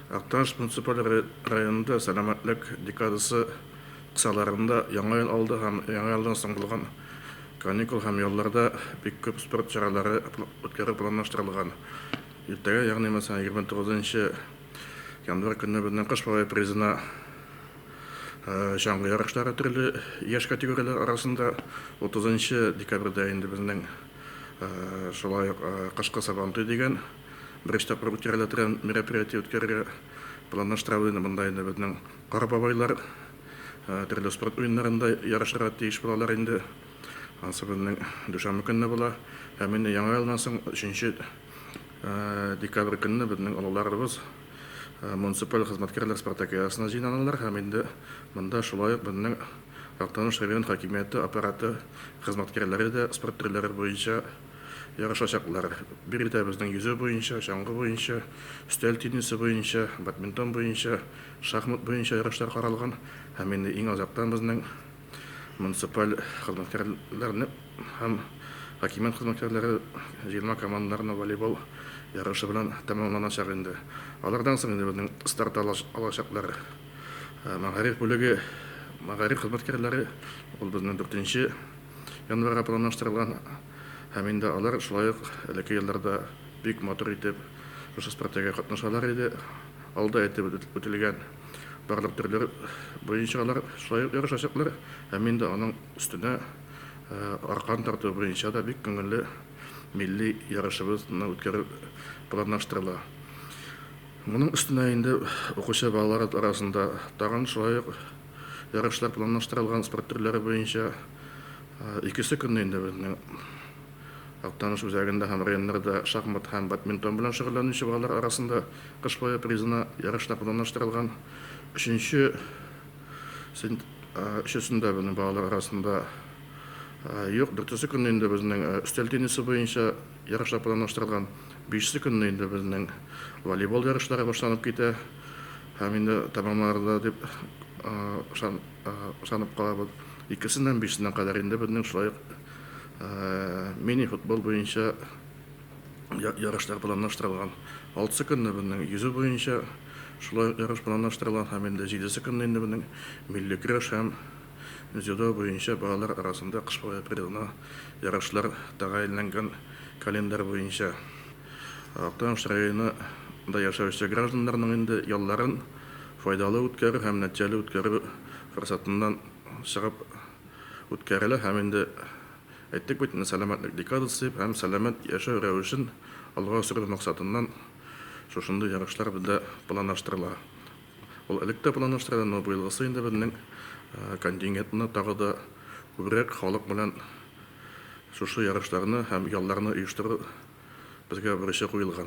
Акташ муниципаль районында сәламәтлек декадасы кысаларында яңа ел алды һәм яңа елдан соң булган каникул һәм ялларда бик күп спорт чаралары үткәрү планлаштырылган. Иртәгә, ягъни мәсәлән 29 январь көнне безнең кыш бабай призына чаңгы ярышлары төрле яшь категориялар арасында 30 декабрьдә инде безнең шулай кышкы сабантуй дигән беренче тапкыр үткәрелә торган мероприятие үткәрергә планлаштырылган. Монда инде безнең кар бабайлар төрле спорт уеннарында ярышырга тиеш булалар инде. Ансы безнең дүшәмбе көнне була. Һәм инде яңа елдан соң 3 декабрь көнне безнең олыларыбыз муниципаль хезмәткәрләр спартакиадасына җыйналалар һәм инде монда шулай ук безнең Актаныш район хакимияте аппараты хезмәткәрләре дә спорт төрләре буенча ярышачаклар. Биредә безнең йөзү буенча, чаңгы буенча, өстәл теннисы буенча, бадминтон буенча, шахмат буенча ярышлар каралган. Һәм инде иң азактан безнең муниципаль хезмәткәрләрне һәм хакимият хезмәткәрләре җыелма командаларына волейбол ярышы белән тәмамланачак инде. Алардан соң инде безнең старт алачаклар. Мәгариф бүлеге мәгариф хезмәткәрләре ул безнең 4 январьга планлаштырылган. Һәм инде алар шулай ук элекке елларда бик матур итеп шушы спартакиадага катнашалар иде. Алда әйтеп үтелгән барлык төрләр буенча алар шулай ук ярышачаклар. Һәм инде аның өстенә аркан тарту буенча да бик күңелле милли ярышыбызны үткәрү планлаштырыла. Моның өстенә инде укучы балалар арасында тагын шулай ук ярышлар планлаштырылган спорт төрләре буенча 2 көнне инде безнең Актаныш үзәгендә һәм районнарда шахмат һәм бадминтон белән шөгыльләнүче балалар арасында кыш бая призына ярышлар планлаштырылган. 3-нче безнең балалар арасында юк, 4 көнне инде безнең өстәл теннисы буенча ярышлар планлаштырылган. 5 көнне инде безнең волейбол ярышлары башланып китә. Һәм инде тәмамларда дип санап калабыз. 2-сеннән 5-сенә кадәр инде безнең шулай мини футбол буенча ярышлар планлаштырылган. 6 көнне безнең йөзү буенча шулай ярыш планлаштырылган. Һәм инде 7 көнне инде безнең милли көрәш һәм дзюдо буенча балалар арасында кыш бая призына ярышлар тәгаенләнгән календарь буенча. Актаныш районында яшәүче гражданнарның инде ялларын файдалы үткәрү һәм нәтиҗәле үткәрү форсатыннан чыгып үткәрелә. Һәм инде әйттек бит, сәламәтлек декадасы һәм сәламәт яшәү рәвешен алга сөрү максатыннан шушындый ярышлар бездә планлаштырыла. Ул электә планлаштырылган, но быелгысы инде безнең контингентны тагы да күбрәк халык белән шушы ярышларны һәм ялларны оештыру безгә бурычы куелган.